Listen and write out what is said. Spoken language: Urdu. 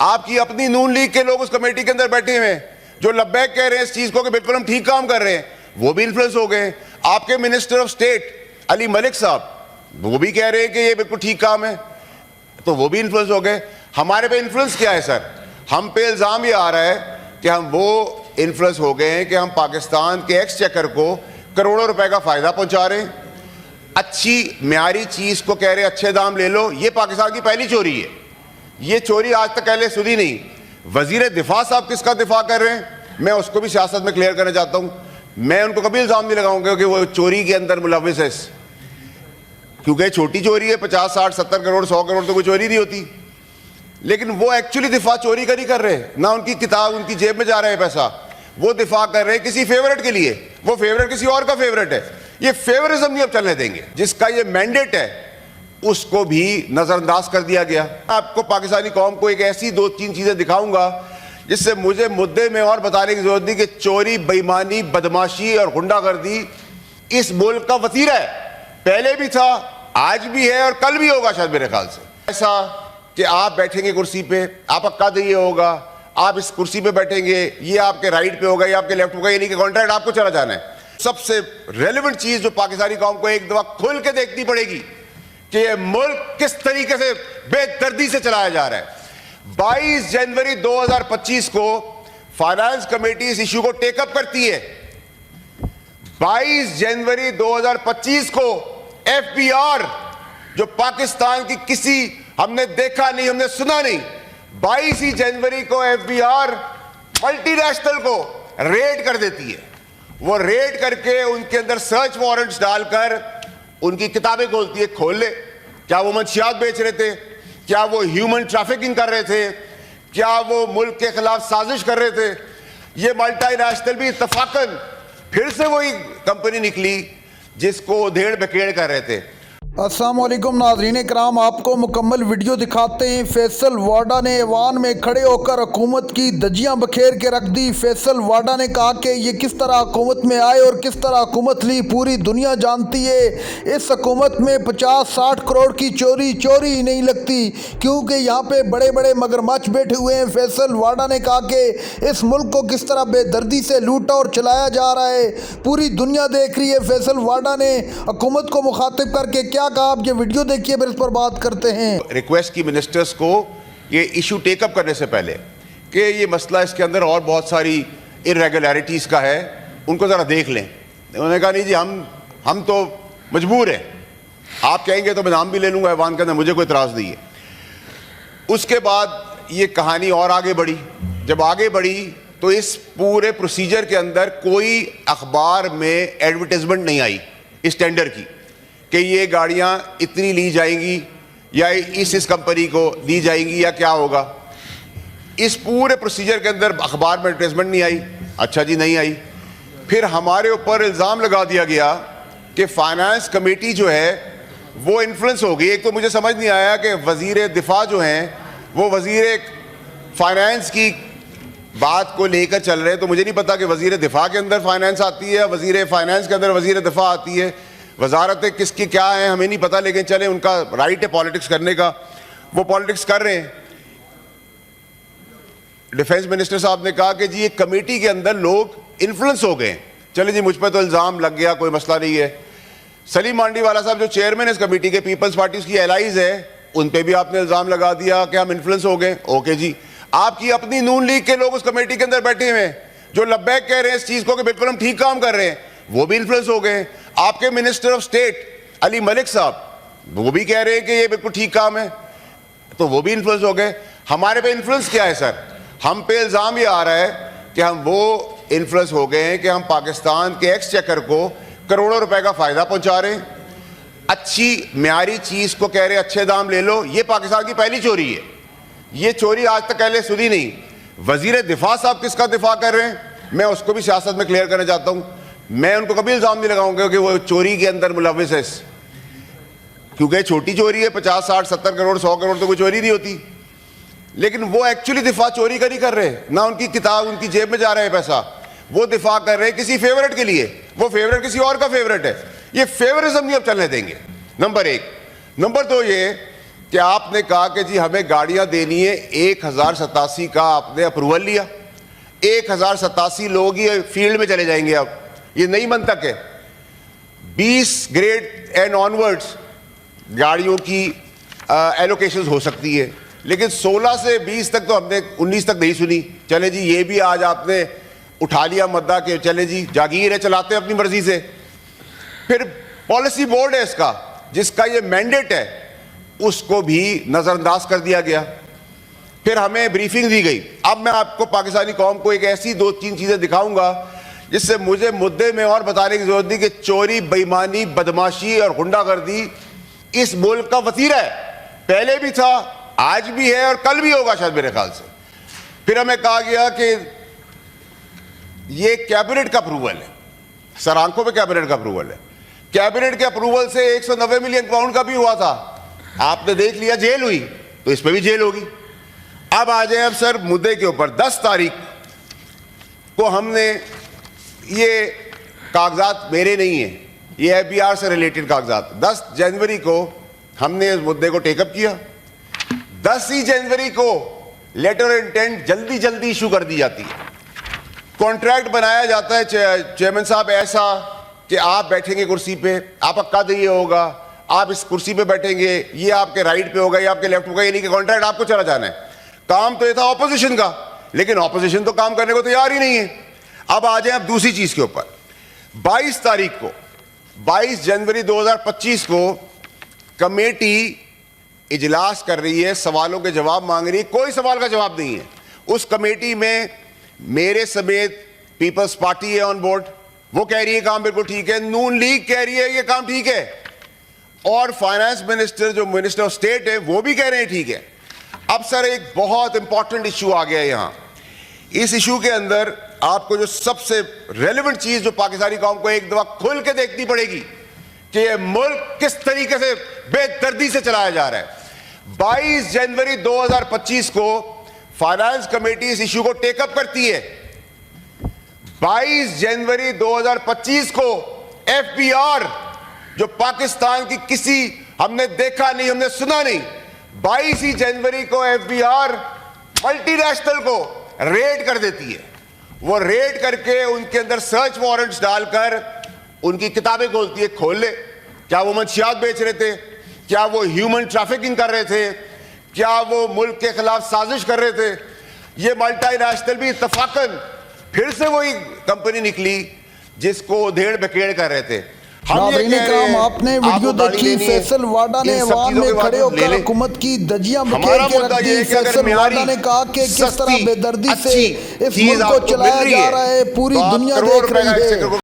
آپ کی اپنی نون لیگ کے لوگ اس کمیٹی کے اندر بیٹھے ہوئے ہیں جو لبیک کہہ رہے ہیں اس چیز کو کہ بالکل ہم ٹھیک کام کر رہے ہیں، وہ بھی انفلوئنس ہو گئے ہیں۔ آپ کے منسٹر آف اسٹیٹ علی ملک صاحب وہ بھی کہہ رہے ہیں کہ یہ بالکل ٹھیک کام ہے، تو وہ بھی انفلوئنس ہو گئے۔ ہمارے پہ انفلوئنس کیا ہے سر؟ ہم پہ الزام یہ آ رہا ہے کہ ہم وہ انفلوئنس ہو گئے ہیں کہ ہم پاکستان کے ایکس چیکر کو کروڑوں روپے کا فائدہ پہنچا رہے ہیں، اچھی معیاری چیز کو کہہ رہے ہیں اچھے دام لے لو۔ یہ پاکستان کی پہلی چوری ہے، یہ چوری آج تک اہل سودی نہیں۔ وزیر دفاع صاحب کس کا دفاع کر رہے ہیں، میں اس کو بھی سیاست میں کلیئر کرنا چاہتا ہوں۔ میں ان کو کبھی الزام نہیں لگاؤں گا کہ وہ چوری کے اندر ملوث ہے، کیونکہ چھوٹی چوری ہے، 50 60 70 کروڑ 100 کروڑ تو کوئی چوری نہیں ہوتی، لیکن وہ ایکچولی دفاع چوری کا نہیں کر رہے، نہ ان کی کتاب ان کی جیب میں جا رہا ہے پیسہ، وہ دفاع کر رہے ہیں کسی فیورٹ کے لیے، وہ فیورٹ کسی اور کا فیورٹ ہے۔ یہ فیورزم نہیں اب چلنے دیں گے، جس کا یہ مینڈیٹ ہے اس کو بھی نظر انداز کر دیا گیا۔ آپ کو پاکستانی قوم کو ایک ایسی 2-3 چیزیں دکھاؤں گا جس سے مجھے مدعے میں اور بتانے کی ضرورت نہیں کہ چوری، بے ایمانی، بدماشی اور غنڈہ گردی اس ملک کا وتیرہ ہے، پہلے بھی تھا، آج بھی ہے اور کل بھی ہوگا شاید میرے خیال سے۔ ایسا کہ آپ بیٹھیں گے کرسی پہ، آپ کا قد یہ ہوگا، آپ اس کرسی پہ بیٹھیں گے، یہ آپ کے رائٹ پہ ہوگا، یہ آپ کے لیفٹ ہوگا، یعنی کہ کانٹریکٹ آپ کو چلا جانا ہے۔ سب سے ریلیونٹ چیز جو پاکستانی قوم کو ایک دفعہ کھل کے دیکھنی پڑے گی کہ یہ ملک کس طریقے سے بے دردی سے چلایا جا رہا ہے۔ 22 جنوری 2025 کو فائنانس کمیٹی اس ایشو کو ٹیک اپ کرتی ہے۔ 22 جنوری 2025 کو ایف بی آر، جو پاکستان کی کسی ہم نے دیکھا نہیں، ہم نے سنا نہیں، 22 جنوری کو ایف بی آر ملٹی نیشنل کو ریڈ کر دیتی ہے۔ وہ ریڈ کر کے ان کے اندر سرچ وارنٹس ڈال کر ان کی کتابیں کھولتی ہے، کھول لے کیا وہ منشیات بیچ رہے تھے، کیا وہ ہیومن ٹریفکنگ کر رہے تھے، کیا وہ ملک کے خلاف سازش کر رہے تھے۔ یہ ملٹی نیشنل بھی اتفاقاً پھر سے وہی کمپنی نکلی جس کو دھیڑ بکیڑ کر رہے تھے۔ السلام علیکم ناظرین کرام، آپ کو مکمل ویڈیو دکھاتے ہیں۔ فیصل واڈا نے ایوان میں کھڑے ہو کر حکومت کی دھجیاں بکھیر کے رکھ دی۔ فیصل واڈا نے کہا کہ یہ کس طرح حکومت میں آئے اور کس طرح حکومت لی پوری دنیا جانتی ہے۔ اس حکومت میں 50-60 کروڑ کی چوری ہی نہیں لگتی، کیونکہ یہاں پہ بڑے بڑے مگرمچھ بیٹھے ہوئے ہیں۔ فیصل واڈا نے کہا کہ اس ملک کو کس طرح بے دردی سے لوٹا اور چلایا جا رہا ہے، پوری دنیا دیکھ رہی ہے۔ فیصل واڈا نے حکومت کو مخاطب کر کے کیا کہا، آپ یہ ویڈیو دیکھیے پھر اس پر بات کرتے ہیں۔ ریکویسٹ کی منسٹرز کو یہ ایشو ٹیک اپ کرنے سے پہلے کہ یہ مسئلہ اس کے اندر اور بہت ساری irregularities کا ہے، ان کو ذرا دیکھ لیں۔ انہوں نے کہا نہیں جی ہم تو مجبور ہیں، آپ کہیں گے تو میں نام بھی لے لوں گا ایوان کے اندر، مجھے کوئی اعتراض نہیں ہے۔ اس کے بعد یہ کہانی اور آگے بڑھی۔ جب آگے بڑھی تو اس پورے پروسیجر کے اندر کوئی اخبار میں ایڈورٹائزمنٹ نہیں آئی اس ٹینڈر کی کہ یہ گاڑیاں اتنی لی جائیں گی یا اس کمپنی کو دی جائیں گی یا کیا ہوگا۔ اس پورے پروسیجر کے اندر اخبار میں ایڈورٹائزمنٹ نہیں آئی۔ اچھا جی نہیں آئی، پھر ہمارے اوپر الزام لگا دیا گیا کہ فائنانس کمیٹی جو ہے وہ انفلوئنس ہو گئی۔ ایک تو مجھے سمجھ نہیں آیا کہ وزیر دفاع جو ہیں وہ وزیر فائنانس کی بات کو لے کر چل رہے ہیں، تو مجھے نہیں پتا کہ وزیر دفاع کے اندر فائنانس آتی ہے، وزیر فائنانس کے اندر وزیر دفاع آتی ہے، وزارتیں کس کی کیا ہیں ہمیں نہیں پتا، لیکن چلیں ان کا رائٹ ہے پالیٹکس کرنے کا، وہ پالیٹکس کر رہے ہیں۔ ڈیفنس منسٹر صاحب نے کہا کہ جی ایک کمیٹی کے اندر لوگ انفلوئنس ہو گئے، چلیں جی مجھ پہ تو الزام لگ گیا، کوئی مسئلہ نہیں ہے۔ سلیم مانڈی والا صاحب جو چیئرمین اس کمیٹی کے، پیپلز پارٹی اس کی الائیز ہے، ان پہ بھی آپ نے الزام لگا دیا کہ ہم انفلوئنس ہو گئے۔ اوکے جی، آپ کی اپنی نون لیگ کے لوگ اس کمیٹی کے اندر بیٹھے ہوئے ہیں جو لبیک کہہ رہے ہیں اس چیز کو کہ بالکل ہم ٹھیک کام کر رہے ہیں، وہ بھی انفلوئنس ہو گئے۔ آپ کے منسٹر آف اسٹیٹ علی ملک صاحب وہ بھی کہہ رہے ہیں کہ یہ بالکل ٹھیک کام ہے، تو وہ بھی انفلوئنس ہو گئے۔ ہمارے پہ انفلوئنس کیا ہے سر؟ ہم پہ الزام یہ آ رہا ہے کہ ہم وہ انفلوئنس ہو گئے ہیں کہ ہم پاکستان کے ایکس چیکر کو کروڑوں روپے کا فائدہ پہنچا رہے ہیں، اچھی معیاری چیز کو کہہ رہے ہیں اچھے دام لے لو۔ یہ پاکستان کی پہلی چوری ہے، یہ چوری آج تک اہل سنی نہیں۔ وزیر دفاع صاحب کس کا دفاع کر رہے ہیں، میں اس کو بھی سیاست میں کلیئر کرنا چاہتا ہوں۔ میں ان کو کبھی الزام نہیں لگاؤں گا کہ وہ چوری کے اندر ملوث ہے، کیونکہ چھوٹی چوری ہے، 50 60 70 کروڑ 100 کروڑ تو کوئی چوری نہیں ہوتی، لیکن وہ ایکچولی دفاع چوری کا نہیں کر رہے، نہ ان کی کتاب ان کی جیب میں جا رہا ہے پیسہ، وہ دفاع کر رہے ہیں کسی فیورٹ کے لیے، وہ فیورٹ کسی اور کا فیورٹ ہے۔ یہ فیورزم نہیں اب چلنے دیں گے، نمبر 1۔ نمبر 2 یہ کہ آپ نے کہا کہ جی ہمیں گاڑیاں دینی ہے 1087 کا آپ نے اپروول لیا, 1087 لوگ ہی فیلڈ میں چلے جائیں گے. اب یہ نئی منطق ہے. 20 گریڈ اینڈ آنورڈز گاڑیوں کی ایلوکیشنز ہو سکتی ہے, لیکن 16 سے 20 تک تو ہم نے 19 تک نہیں سنی. چلے جی یہ بھی آج آپ نے اٹھا لیا مدعا کہ چلے جی جاگیر ہے, چلاتے ہیں اپنی مرضی سے. پھر پالیسی بورڈ ہے اس کا جس کا یہ مینڈیٹ ہے, اس کو بھی نظر انداز کر دیا گیا. پھر ہمیں بریفنگ دی گئی. اب میں آپ کو پاکستانی قوم کو ایک ایسی 2-3 چیزیں دکھاؤں گا جس سے مجھے مدعے میں اور بتانے کی ضرورت نہیں کہ چوری, بےایمانی, بدماشی اور غنڈہ گردی اس ملک کا وتیرہ ہے. پہلے بھی تھا, آج بھی ہے اور کل بھی ہوگا شاید میرے خیال سے. پھر ہمیں کہا گیا کہ یہ کیبنٹ کا اپروول ہے, سر آنکھوں پہ کیبنٹ کا اپروول ہے. کیبنٹ کے اپروول سے 190 ملین پاؤنڈ کا بھی ہوا تھا, آپ نے دیکھ لیا جیل ہوئی, تو اس پہ بھی جیل ہوگی. اب آ جائیں اب سر مدعے کے اوپر. 10 تاریخ کو ہم نے, یہ کاغذات میرے نہیں ہیں, یہ FBR سے ریلیٹڈ کاغذات, 10 جنوری کو ہم نے اس مدعے کو ٹیک اپ کیا. 10 ہی جنوری کو لیٹر انٹینٹ جلدی ایشو کر دی جاتی ہے. کانٹریکٹ بنایا جاتا ہے چیئرمین صاحب ایسا کہ آپ بیٹھیں گے کرسی پہ, آپ کا قد یہ ہوگا, آپ اس کرسی پہ بیٹھیں گے, یہ آپ کے رائٹ پہ ہوگا, یہ آپ کے لیفٹ ہوگا. یہ نہیں کہ کانٹریکٹ آپ کو چلا جانا ہے. کام تو یہ تھا اپوزیشن کا, لیکن اپوزیشن تو کام کرنے کو تیار ہی نہیں ہے. اب آ جائیں اب دوسری چیز کے اوپر. 22 تاریخ کو, 22 جنوری 2025 کو کمیٹی اجلاس کر رہی ہے, سوالوں کے جواب مانگ رہی ہے. کوئی سوال کا جواب نہیں ہے. اس کمیٹی میں میرے سمیت پیپلز پارٹی ہے آن بورڈ, وہ کہہ رہی ہے کام بالکل ٹھیک ہے. نون لیگ کہہ رہی ہے یہ کام ٹھیک ہے, اور فائنانس منسٹر جو منسٹر آف اسٹیٹ ہے وہ بھی کہہ رہے ہیں ٹھیک ہے. اب سر ایک بہت امپورٹنٹ ایشو آ گیا ہے یہاں. اس ایشو کے اندر آپ کو جو سب سے ریلیونٹ چیز جو پاکستانی قوم کو ایک دفعہ کھل کے دیکھنی پڑے گی کہ یہ ملک کس طریقے سے بے دردی سے چلایا جا رہا ہے. 22 جنوری 2025 کو فائنانس کمیٹی اس ایشو کو ٹیک اپ کرتی ہے. 22 جنوری 2025 کو FBR جو پاکستان کی کسی ہم نے دیکھا نہیں, ہم نے سنا نہیں, 22 جنوری کو FBR ملٹی نیشنل کو ریڈ کر دیتی ہے. وہ ریڈ کر کے ان کے اندر سرچ وارنٹس ڈال کر ان کی کتابیں کھولتی ہے. کھول لے, کیا وہ منشیات بیچ رہے تھے, کیا وہ ہیومن ٹریفکنگ کر رہے تھے, کیا وہ ملک کے خلاف سازش کر رہے تھے. یہ ملٹی نیشنل بھی اتفاقاً پھر سے وہی کمپنی نکلی جس کو دھیڑ بکیڑ کر رہے تھے. ناظرین کرام, آپ نے ویڈیو دیکھی. فیصل واڈا نے ایوان میں کھڑے ہو کر حکومت کی دجیاں بکھیر کے رکھ دی. فیصل واڈا نے کہا کہ کس طرح بے دردی سے اس ملک کو چلایا جا رہا ہے, پوری دنیا دیکھ رہی ہے.